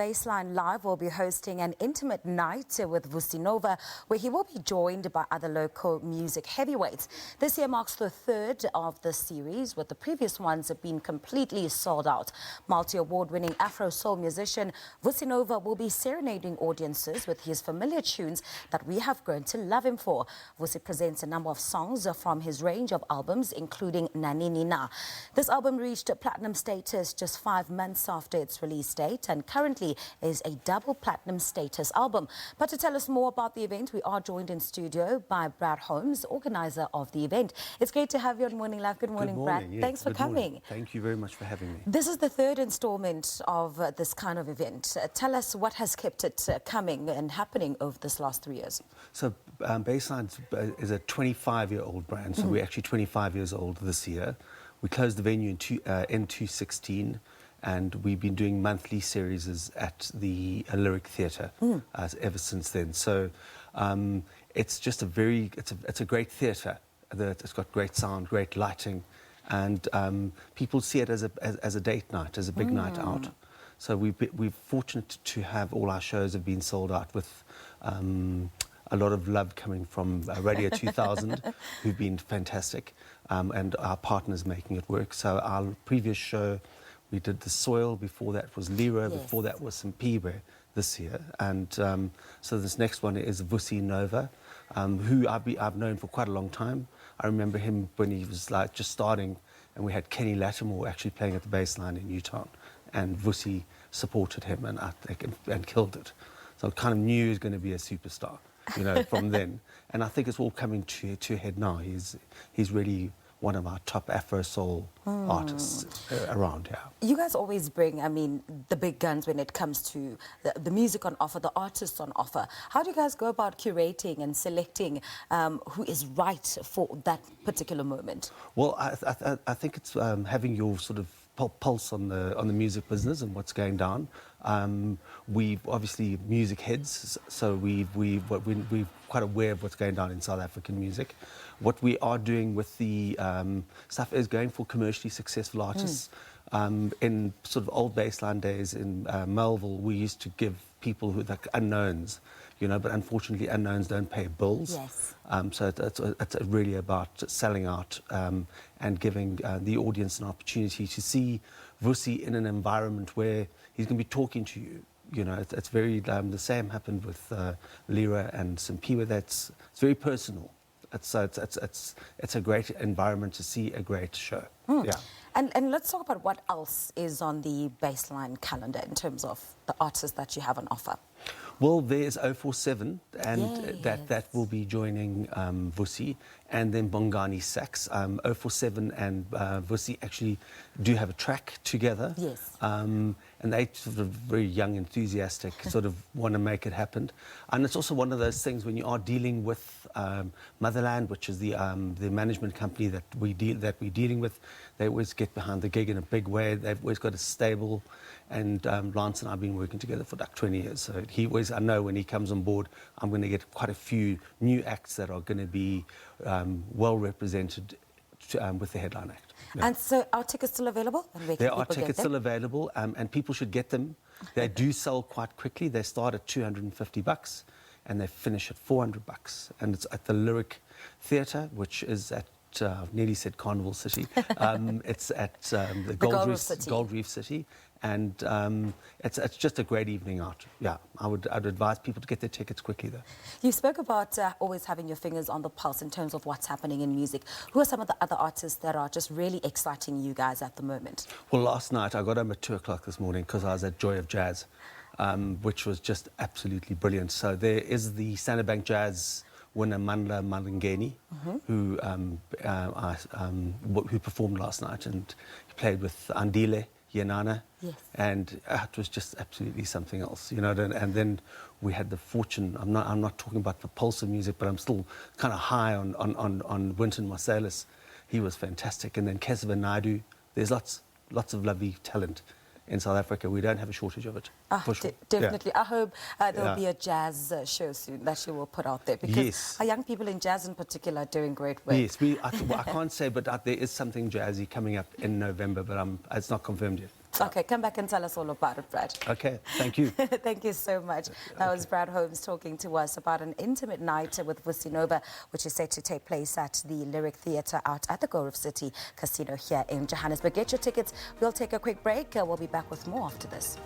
Bassline Live will be hosting an intimate night with Vusi Nova, where he will be joined by other local music heavyweights. This year marks the third of the series, with the previous ones have been completely sold out. Multi-award-winning Afro soul musician Vusi Nova will be serenading audiences with his familiar tunes that we have grown to love him for. Vusi presents a number of songs from his range of albums, including Naninina. This album reached platinum status just 5 months after its release date, and currently is a double platinum status album. But to tell us more about the event, we are joined in studio by Brad Holmes, organizer of the event. It's great to have you on Morning Live. Good morning, Brad. Yeah, thanks for coming. Morning. Thank you very much for having me. This is the third installment of this kind of event. Tell us what has kept it coming and happening over this last 3 years. So Bassline is a 25-year-old brand, so we're actually 25 years old this year. We closed the venue in 2016. And we've been doing monthly series at the Lyric Theatre ever since then. So it's just it's a great theatre. It's got great sound, great lighting, and people see it as a date night, as a big night out. So we're fortunate to have all our shows have been sold out with a lot of love coming from Radio 2000, who've been fantastic, and our partners making it work. So our previous show, we did The Soil, before that was Lira, before that was Simpiwe this year. And so this next one is Vusi Nova, who I've known for quite a long time. I remember him when he was like just starting, and we had Kenny Lattimore actually playing at the Bassline in Newtown, and Vusi supported him and killed it. So I kind of knew he was going to be a superstar, you know, from then. And I think it's all coming to a head now. He's really one of our top Afro soul artists around here. You guys always bring, I mean, the big guns when it comes to the music on offer, the artists on offer. How do you guys go about curating and selecting who is right for that particular moment? Well, I think it's having your sort of pulse on the music business and what's going down. We've obviously music heads, so we're quite aware of what's going down in South African music. What we are doing with the stuff is going for commercially successful artists. In sort of old Bassline days in Melville, we used to give people who like unknowns, you know, but unfortunately unknowns don't pay bills. Yes. So it's really about selling out and giving the audience an opportunity to see Vusi in an environment where he's going to be talking to you. You know, it's very, the same happened with Lira and Simpiwe. It's very personal. It's a great environment to see a great show. Yeah. And let's talk about what else is on the Bassline calendar in terms of the artists that you have on offer. Well, there's 047, and that will be joining Vusi, and then Bongani Sax. 047 and Vusi actually do have a track together. Yes. And they sort of very young, enthusiastic, sort of want to make it happen. And it's also one of those things when you are dealing with Motherland, which is the management company that we're dealing with. They always get behind the gig in a big way. They've always got a stable. And Lance and I have been working together for like 20 years. So I know when he comes on board, I'm going to get quite a few new acts that are going to be well represented with the headline act. Yeah. And so are tickets still available? There are tickets still available, and people should get them. They do sell quite quickly. They start at $250 and they finish at $400. And it's at the Lyric Theatre, which is at I've nearly said Carnival City. It's at the Gold Reef City, and it's just a great evening out. Yeah, I'd advise people to get their tickets quickly though. You spoke about always having your fingers on the pulse in terms of what's happening in music. Who are some of the other artists that are just really exciting you guys at the moment? Well, last night I got home at 2 o'clock this morning because I was at Joy of Jazz, which was just absolutely brilliant. So there is the Standard Bank Jazz winner Mandla Malingeni, who performed last night, and he played with Andile Yenana, and it was just absolutely something else, you know. And then we had the fortune. I'm not talking about the pulse of music, but I'm still kind of high on Wynton Marsalis. He was fantastic, and then Kesava Naidu. There's lots of lovely talent in South Africa. We don't have a shortage of it. For sure. Definitely. Yeah. I hope there'll be a jazz show soon that you will put out there, because our young people in jazz in particular are doing great work. Yes, I can't say, but there is something jazzy coming up in November, but it's not confirmed yet. Okay, come back and tell us all about it, Brad. Okay, thank you. Thank you so much. That was Brad Holmes talking to us about an intimate night with Vusi Nova, which is set to take place at the Lyric Theatre out at the Grove City Casino here in Johannesburg. Get your tickets. We'll take a quick break. We'll be back with more after this.